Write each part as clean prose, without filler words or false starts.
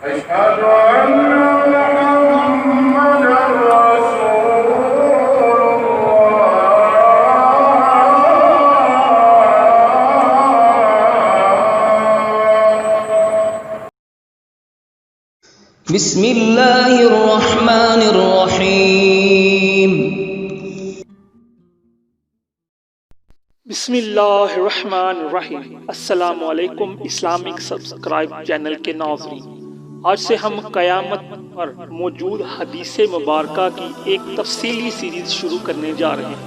أشهد أن محمدا رسول بسم اللہ الرحمن الرحیم بسم اللہ الرحمن الرحیم۔ السلام علیکم اسلامک سبسکرائب چینل کے ناظرین، آج سے ہم قیامت پر موجود حدیث مبارکہ کی ایک تفصیلی سیریز شروع کرنے جا رہے ہیں،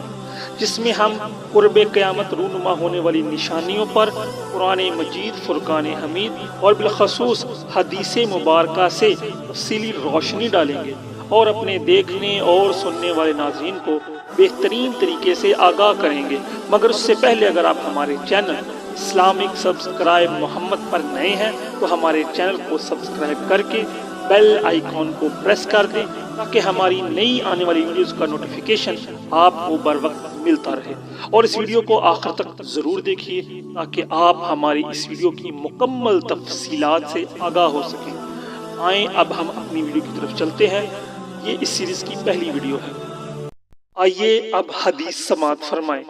جس میں ہم قرب قیامت رونما ہونے والی نشانیوں پر قرآن مجید، فرقان حمید اور بالخصوص حدیث مبارکہ سے تفصیلی روشنی ڈالیں گے اور اپنے دیکھنے اور سننے والے ناظرین کو بہترین طریقے سے آگاہ کریں گے۔ مگر اس سے پہلے اگر آپ ہمارے چینل اسلامک سبسکرائب محمد پر نئے ہیں تو ہمارے چینل کو سبسکرائب کر کے بیل آئیکن کو پریس کر دیں تاکہ ہماری نئی آنے والی ویڈیوز کا نوٹیفیکیشن آپ کو بر وقت ملتا رہے، اور اس ویڈیو کو آخر تک ضرور دیکھیے تاکہ آپ ہماری اس ویڈیو کی مکمل تفصیلات سے آگاہ ہو سکیں۔ آئیں اب ہم اپنی ویڈیو کی طرف چلتے ہیں۔ یہ اس سیریز کی پہلی ویڈیو ہے۔ آئیے اب حدیث سماعت فرمائیں۔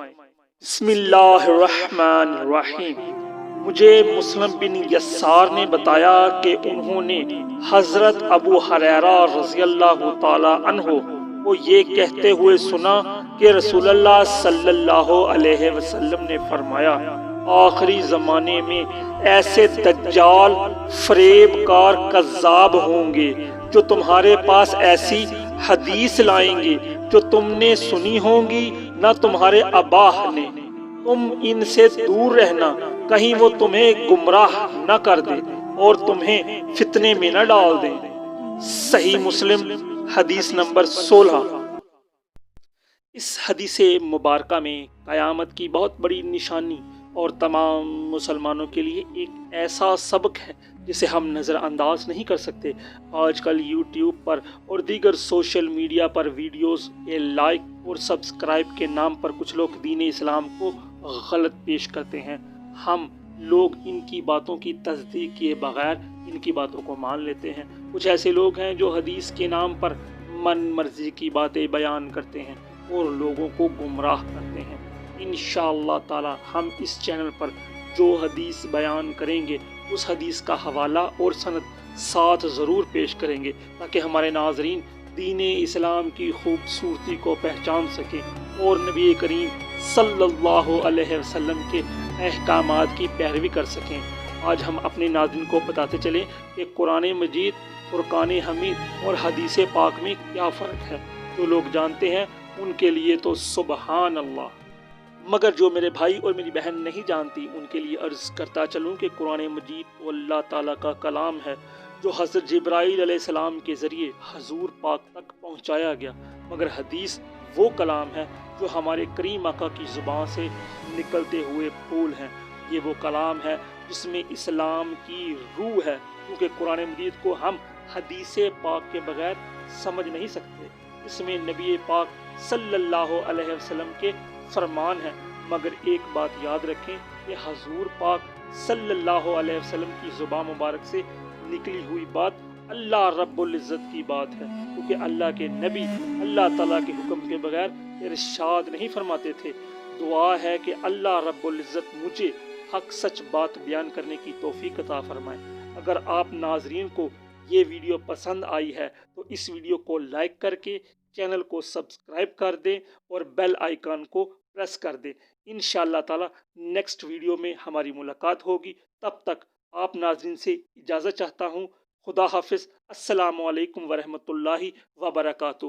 بسم اللہ الرحمن الرحیم۔ مجھے مسلم بن یسار نے بتایا کہ انہوں نے حضرت ابو ہریرہ رضی اللہ تعالی عنہ کو یہ کہتے ہوئے سنا کہ رسول اللہ صلی اللہ علیہ وسلم نے فرمایا، آخری زمانے میں ایسے دجال، فریب کار، کذاب ہوں گے جو تمہارے پاس ایسی حدیث لائیں گے جو تم نے سنی ہوں گی نہ تمہارے آباء نے۔ تم ان سے دور رہنا، کہیں وہ تمہیں گمراہ نہ کر دے اور تمہیں فتنے میں نہ ڈال دیں۔ صحیح مسلم حدیث نمبر 16۔ اس حدیث مبارکہ میں قیامت کی بہت بڑی نشانی اور تمام مسلمانوں کے لیے ایک ایسا سبق ہے جسے ہم نظر انداز نہیں کر سکتے۔ آج کل یوٹیوب پر اور دیگر سوشل میڈیا پر ویڈیوز کے لائک اور سبسکرائب کے نام پر کچھ لوگ دین اسلام کو غلط پیش کرتے ہیں۔ ہم لوگ ان کی باتوں کی تصدیق کیے بغیر ان کی باتوں کو مان لیتے ہیں۔ کچھ ایسے لوگ ہیں جو حدیث کے نام پر من مرضی کی باتیں بیان کرتے ہیں اور لوگوں کو گمراہ کرتے ہیں۔ انشاءاللہ تعالی ہم اس چینل پر جو حدیث بیان کریں گے اس حدیث کا حوالہ اور سند ساتھ ضرور پیش کریں گے تاکہ ہمارے ناظرین دین اسلام کی خوبصورتی کو پہچان سکیں اور نبی کریم صلی اللہ علیہ وسلم کے احکامات کی پیروی کر سکیں۔ آج ہم اپنے ناظرین کو بتاتے چلیں کہ قرآن مجید، فرقان حمید اور حدیث پاک میں کیا فرق ہے۔ جو لوگ جانتے ہیں ان کے لیے تو سبحان اللہ، مگر جو میرے بھائی اور میری بہن نہیں جانتی ان کے لیے عرض کرتا چلوں کہ قرآن مجید تو اللہ تعالیٰ کا کلام ہے جو حضرت جبرائیل علیہ السلام کے ذریعے حضور پاک تک پہنچایا گیا، مگر حدیث وہ کلام ہے جو ہمارے کریم آقا کی زبان سے نکلتے ہوئے پھول ہیں۔ یہ وہ کلام ہے جس میں اسلام کی روح ہے، کیونکہ قرآن مجید کو ہم حدیث پاک کے بغیر سمجھ نہیں سکتے۔ اس میں نبی پاک صلی اللہ علیہ وسلم کے فرمان ہے، مگر ایک بات یاد رکھیں کہ حضور پاک صلی اللہ علیہ وسلم کی زبان مبارک سے نکلی ہوئی بات اللہ رب العزت کی بات ہے، کیونکہ اللہ کے نبی اللہ تعالیٰ کے حکم کے بغیر ارشاد نہیں فرماتے تھے۔ دعا ہے کہ اللہ رب العزت مجھے حق سچ بات بیان کرنے کی توفیق عطا فرمائے۔ اگر آپ ناظرین کو یہ ویڈیو پسند آئی ہے تو اس ویڈیو کو لائک کر کے چینل کو سبسکرائب کر دیں اور بیل آئیکن کو پریس کر دیں۔ انشاءاللہ تعالی نیکسٹ ویڈیو میں ہماری ملاقات ہوگی۔ تب تک آپ ناظرین سے اجازت چاہتا ہوں۔ خدا حافظ۔ السلام علیکم ورحمۃ اللہ وبرکاتہ۔